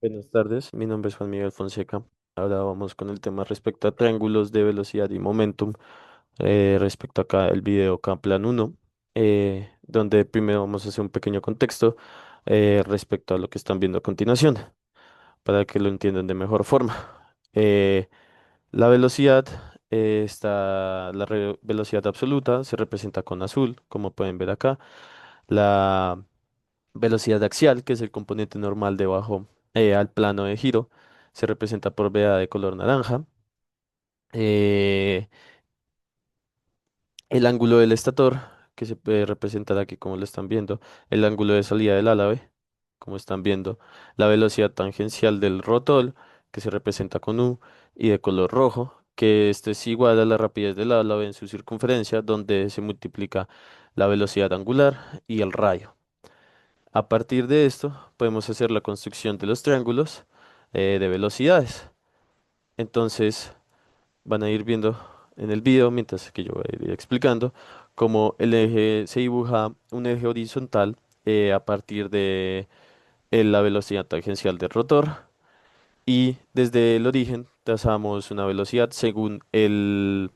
Buenas tardes, mi nombre es Juan Miguel Fonseca. Ahora vamos con el tema respecto a triángulos de velocidad y momentum. Respecto acá el video Kaplan 1, donde primero vamos a hacer un pequeño contexto respecto a lo que están viendo a continuación, para que lo entiendan de mejor forma. La velocidad está, velocidad absoluta se representa con azul, como pueden ver acá. La velocidad axial, que es el componente normal debajo al plano de giro, se representa por BA de color naranja. Eh, el ángulo del estator, que se puede representar aquí como lo están viendo. El ángulo de salida del álave, como están viendo. La velocidad tangencial del rotor, que se representa con U, y de color rojo, que este es igual a la rapidez del álave en su circunferencia, donde se multiplica la velocidad angular y el radio. A partir de esto, podemos hacer la construcción de los triángulos de velocidades. Entonces, van a ir viendo en el video, mientras que yo voy a ir explicando, cómo el eje se dibuja un eje horizontal a partir de la velocidad tangencial del rotor. Y desde el origen trazamos una velocidad según el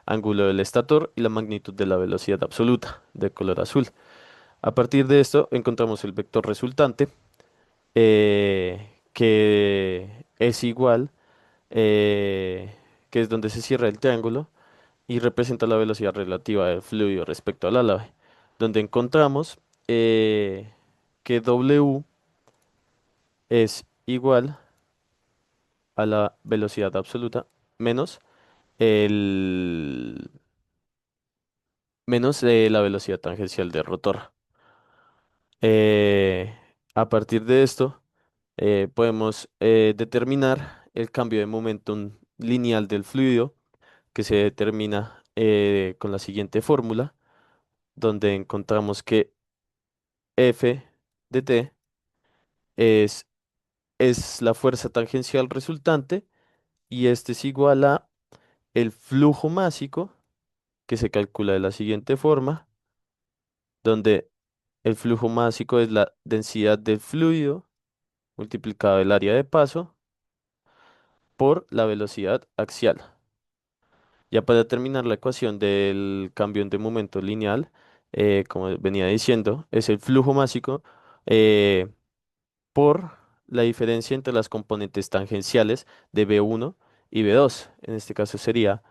ángulo del estator y la magnitud de la velocidad absoluta de color azul. A partir de esto encontramos el vector resultante que es igual, eh, que es donde se cierra el triángulo y representa la velocidad relativa del fluido respecto al álave, donde encontramos que W es igual a la velocidad absoluta menos el la velocidad tangencial del rotor. Eh, a partir de esto, podemos determinar el cambio de momentum lineal del fluido que se determina con la siguiente fórmula, donde encontramos que F de t es, es la fuerza tangencial resultante y este es igual a el flujo másico que se calcula de la siguiente forma, donde el flujo másico es la densidad del fluido multiplicado el área de paso por la velocidad axial. Ya para terminar la ecuación del cambio de momento lineal, como venía diciendo, es el flujo másico eh, por la diferencia entre las componentes tangenciales de B1 y B2. En este caso sería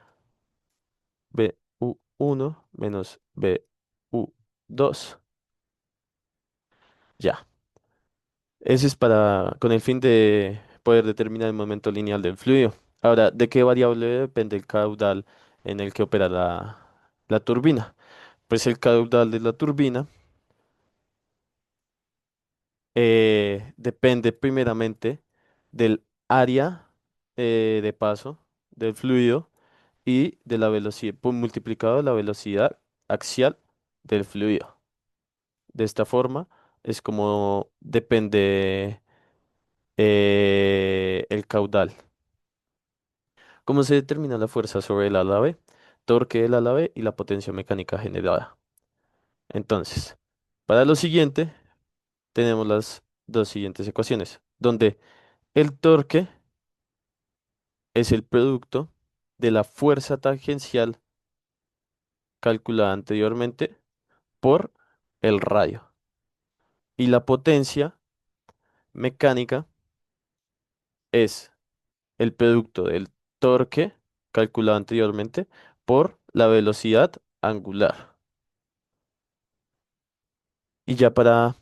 BU1 menos BU2. Ya. Ese es para, con el fin de poder determinar el momento lineal del fluido. Ahora, ¿de qué variable depende el caudal en el que opera la turbina? Pues el caudal de la turbina depende primeramente del área de paso del fluido y de la velocidad, multiplicado la velocidad axial del fluido. De esta forma es como depende el caudal. ¿Cómo se determina la fuerza sobre el ala B? Torque del ala B y la potencia mecánica generada. Entonces, para lo siguiente, tenemos las dos siguientes ecuaciones, donde el torque es el producto de la fuerza tangencial calculada anteriormente por el radio. Y la potencia mecánica es el producto del torque calculado anteriormente por la velocidad angular. Y ya para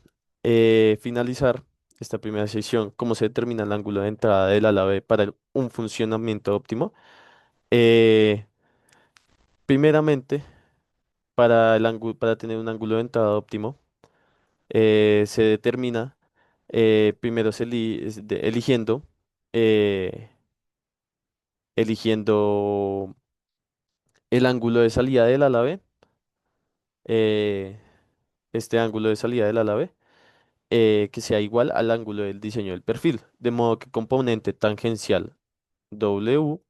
finalizar esta primera sección, cómo se determina el ángulo de entrada del ala B para un funcionamiento óptimo. Eh, primeramente, para tener un ángulo de entrada óptimo, se determina primero eligiendo, eh, eligiendo el ángulo de salida del ala B, eh, este ángulo de salida del ala B, que sea igual al ángulo del diseño del perfil, de modo que componente tangencial W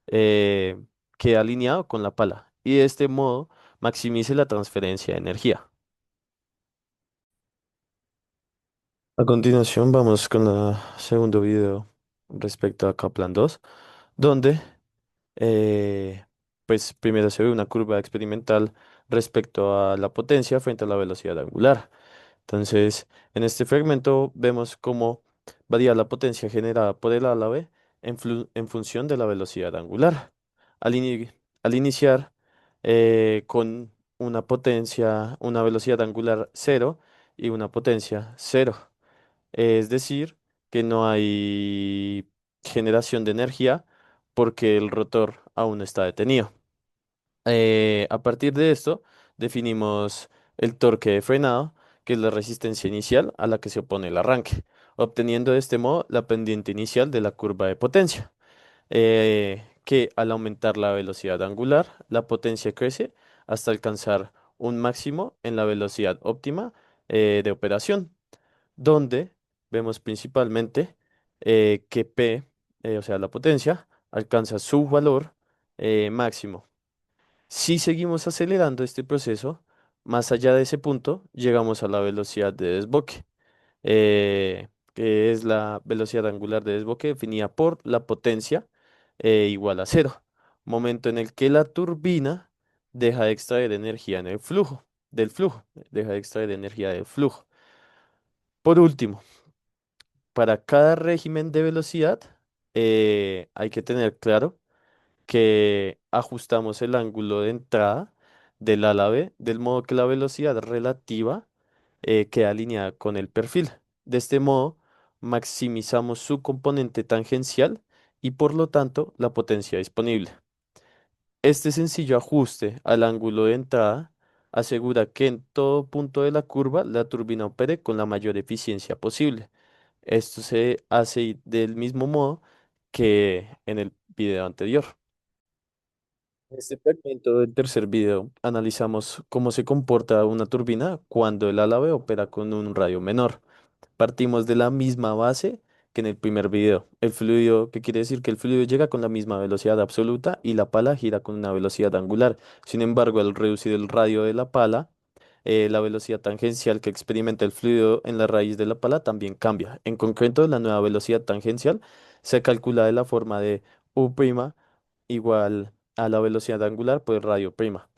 eh, queda alineado con la pala y de este modo maximice la transferencia de energía. A continuación vamos con el segundo video respecto a Kaplan 2, donde eh, pues primero se ve una curva experimental respecto a la potencia frente a la velocidad angular. Entonces, en este fragmento vemos cómo varía la potencia generada por el álabe en función de la velocidad angular. Al, ini- Al iniciar con una potencia, una velocidad angular cero y una potencia cero. Es decir, que no hay generación de energía porque el rotor aún no está detenido. A partir de esto, definimos el torque de frenado, que es la resistencia inicial a la que se opone el arranque, obteniendo de este modo la pendiente inicial de la curva de potencia, que al aumentar la velocidad angular, la potencia crece hasta alcanzar un máximo en la velocidad óptima de operación, donde vemos principalmente que P, o sea, la potencia, alcanza su valor máximo. Si seguimos acelerando este proceso, más allá de ese punto, llegamos a la velocidad de desboque, que es la velocidad angular de desboque definida por la potencia igual a cero, momento en el que la turbina deja de extraer energía en el flujo, del flujo, deja de extraer energía del flujo. Por último, para cada régimen de velocidad, hay que tener claro que ajustamos el ángulo de entrada del ala B, del modo que la velocidad relativa queda alineada con el perfil. De este modo, maximizamos su componente tangencial y por lo tanto la potencia disponible. Este sencillo ajuste al ángulo de entrada asegura que en todo punto de la curva la turbina opere con la mayor eficiencia posible. Esto se hace del mismo modo que en el video anterior. En este fragmento del tercer video analizamos cómo se comporta una turbina cuando el ala B opera con un radio menor. Partimos de la misma base que en el primer video. El fluido, ¿qué quiere decir? Que el fluido llega con la misma velocidad absoluta y la pala gira con una velocidad angular. Sin embargo, al reducir el radio de la pala, la velocidad tangencial que experimenta el fluido en la raíz de la pala también cambia. En concreto, la nueva velocidad tangencial se calcula de la forma de U' igual a la velocidad angular por el radio prima.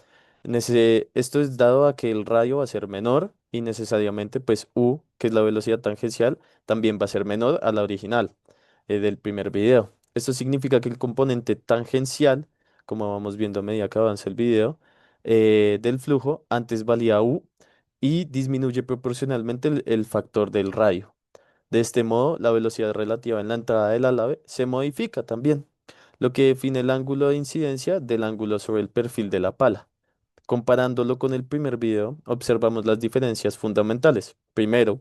Esto es dado a que el radio va a ser menor y necesariamente pues U, que es la velocidad tangencial, también va a ser menor a la original del primer video. Esto significa que el componente tangencial, como vamos viendo a medida que avanza el video, del flujo antes valía U y disminuye proporcionalmente el factor del radio. De este modo, la velocidad relativa en la entrada del álabe se modifica también, lo que define el ángulo de incidencia del ángulo sobre el perfil de la pala. Comparándolo con el primer video, observamos las diferencias fundamentales. Primero,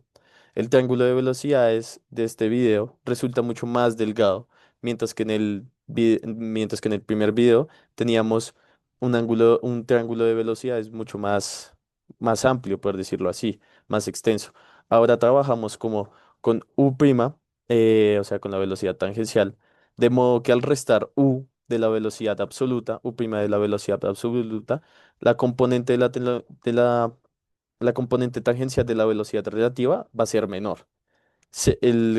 el triángulo de velocidades de este video resulta mucho más delgado, mientras que en el primer video teníamos un triángulo de velocidades mucho más amplio, por decirlo así, más extenso. Ahora trabajamos como con U', o sea, con la velocidad tangencial, de modo que al restar U de la velocidad absoluta, U' de la velocidad absoluta, la componente la componente tangencial de la velocidad relativa va a ser menor.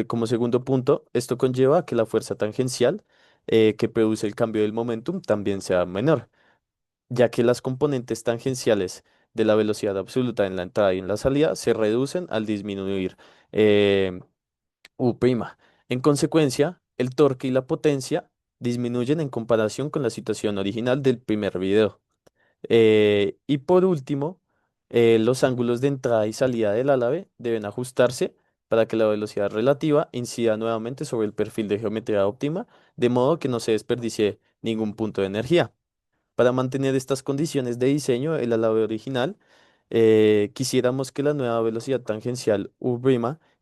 Como segundo punto, esto conlleva que la fuerza tangencial que produce el cambio del momentum también sea menor, ya que las componentes tangenciales de la velocidad absoluta en la entrada y en la salida se reducen al disminuir eh, U'. En consecuencia, el torque y la potencia disminuyen en comparación con la situación original del primer video. Y por último, los ángulos de entrada y salida del álave deben ajustarse para que la velocidad relativa incida nuevamente sobre el perfil de geometría óptima, de modo que no se desperdicie ningún punto de energía. Para mantener estas condiciones de diseño, el alave original, quisiéramos que la nueva velocidad tangencial U'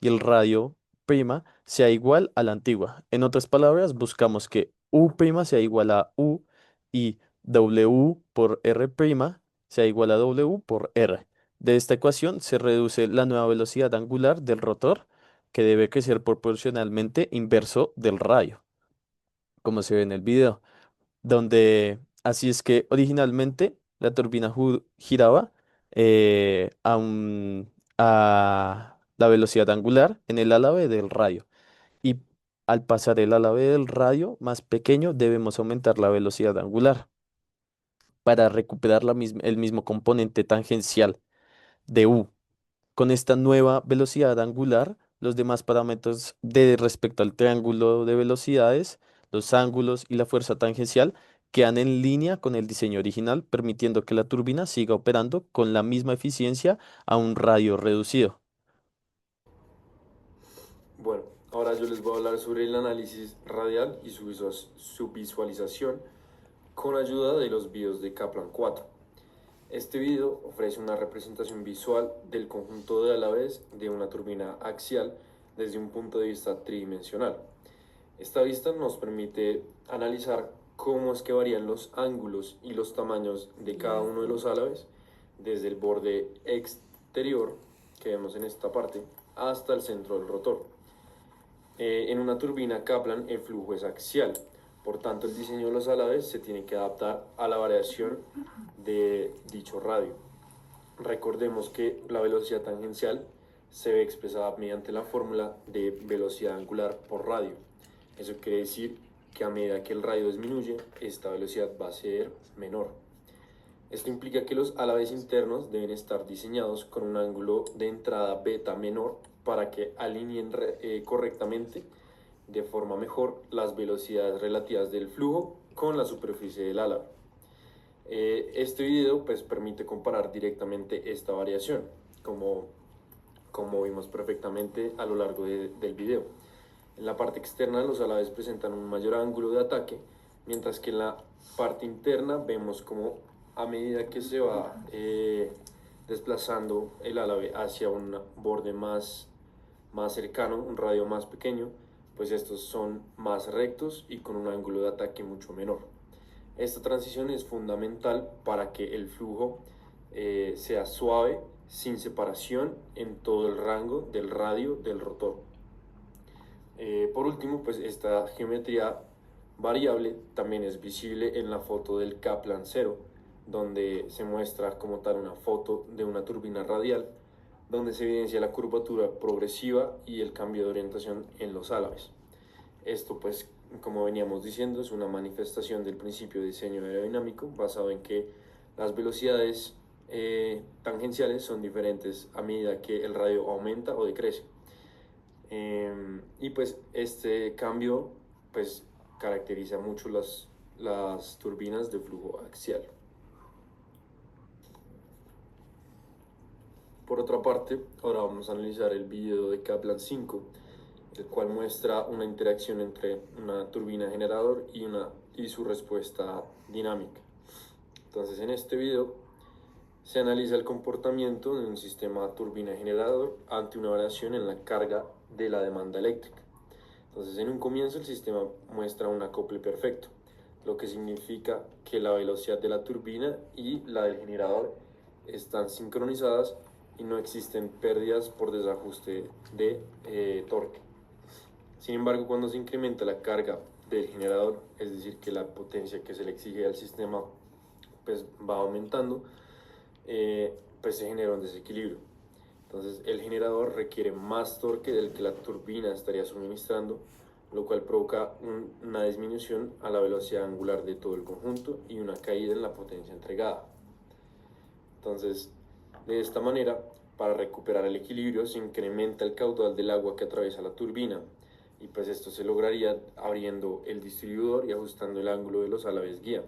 y el radio prima sea igual a la antigua. En otras palabras, buscamos que U' sea igual a U y W por R' sea igual a W por R. De esta ecuación se reduce la nueva velocidad angular del rotor, que debe crecer proporcionalmente inverso del radio, como se ve en el video, donde así es que originalmente la turbina giraba a la velocidad angular en el ala B del radio. Y al pasar el ala B del radio más pequeño, debemos aumentar la velocidad angular para recuperar el mismo componente tangencial de U. Con esta nueva velocidad angular, los demás parámetros de respecto al triángulo de velocidades, los ángulos y la fuerza tangencial quedan en línea con el diseño original, permitiendo que la turbina siga operando con la misma eficiencia a un radio reducido. Bueno, ahora yo les voy a hablar sobre el análisis radial y su visualización con ayuda de los videos de Kaplan 4. Este video ofrece una representación visual del conjunto de alaves de una turbina axial desde un punto de vista tridimensional. Esta vista nos permite analizar cómo es que varían los ángulos y los tamaños de cada uno de los alaves desde el borde exterior que vemos en esta parte hasta el centro del rotor. En una turbina Kaplan el flujo es axial, por tanto el diseño de los alaves se tiene que adaptar a la variación de dicho radio. Recordemos que la velocidad tangencial se ve expresada mediante la fórmula de velocidad angular por radio. Eso quiere decir que a medida que el radio disminuye, esta velocidad va a ser menor. Esto implica que los alaves internos deben estar diseñados con un ángulo de entrada beta menor para que alineen correctamente de forma mejor las velocidades relativas del flujo con la superficie del álave. Este video pues permite comparar directamente esta variación, como vimos perfectamente a lo largo del video. En la parte externa los alaves presentan un mayor ángulo de ataque, mientras que en la parte interna vemos como a medida que se va desplazando el álave hacia un borde más cercano, un radio más pequeño, pues estos son más rectos y con un ángulo de ataque mucho menor. Esta transición es fundamental para que el flujo sea suave, sin separación en todo el rango del radio del rotor. Por último, pues esta geometría variable también es visible en la foto del Kaplan 0, donde se muestra como tal una foto de una turbina radial, donde se evidencia la curvatura progresiva y el cambio de orientación en los álabes. Esto pues, como veníamos diciendo, es una manifestación del principio de diseño aerodinámico basado en que las velocidades tangenciales son diferentes a medida que el radio aumenta o decrece. Y pues este cambio pues caracteriza mucho las turbinas de flujo axial. Por otra parte, ahora vamos a analizar el video de Kaplan 5, el cual muestra una interacción entre una turbina generador y su respuesta dinámica. Entonces en este video se analiza el comportamiento de un sistema turbina generador ante una variación en la carga de la demanda eléctrica. Entonces en un comienzo el sistema muestra un acople perfecto, lo que significa que la velocidad de la turbina y la del generador están sincronizadas y no existen pérdidas por desajuste de torque. Sin embargo, cuando se incrementa la carga del generador, es decir, que la potencia que se le exige al sistema pues va aumentando, pues se genera un desequilibrio. Entonces el generador requiere más torque del que la turbina estaría suministrando, lo cual provoca una disminución a la velocidad angular de todo el conjunto y una caída en la potencia entregada. Entonces, de esta manera, para recuperar el equilibrio se incrementa el caudal del agua que atraviesa la turbina, y pues esto se lograría abriendo el distribuidor y ajustando el ángulo de los alaves guía,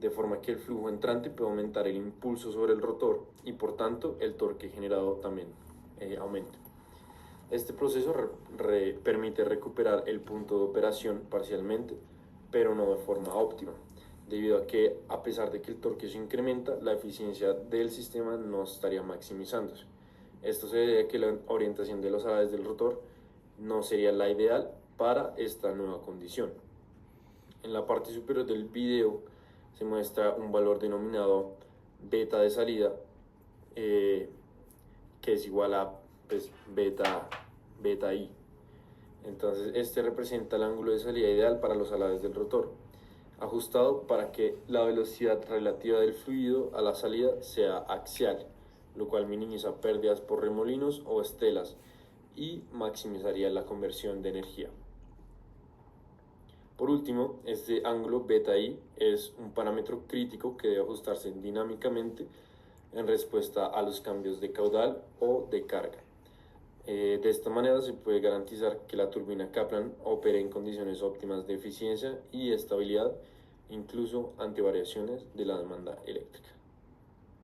de forma que el flujo entrante puede aumentar el impulso sobre el rotor y por tanto el torque generado también aumenta. Este proceso permite recuperar el punto de operación parcialmente, pero no de forma óptima, debido a que a pesar de que el torque se incrementa, la eficiencia del sistema no estaría maximizándose. Esto se debe a que la orientación de los alaves del rotor no sería la ideal para esta nueva condición. En la parte superior del video se muestra un valor denominado beta de salida, que es igual a pues, beta I. Entonces este representa el ángulo de salida ideal para los alaves del rotor, ajustado para que la velocidad relativa del fluido a la salida sea axial, lo cual minimiza pérdidas por remolinos o estelas y maximizaría la conversión de energía. Por último, este ángulo beta I es un parámetro crítico que debe ajustarse dinámicamente en respuesta a los cambios de caudal o de carga. De esta manera se puede garantizar que la turbina Kaplan opere en condiciones óptimas de eficiencia y estabilidad, incluso ante variaciones de la demanda eléctrica.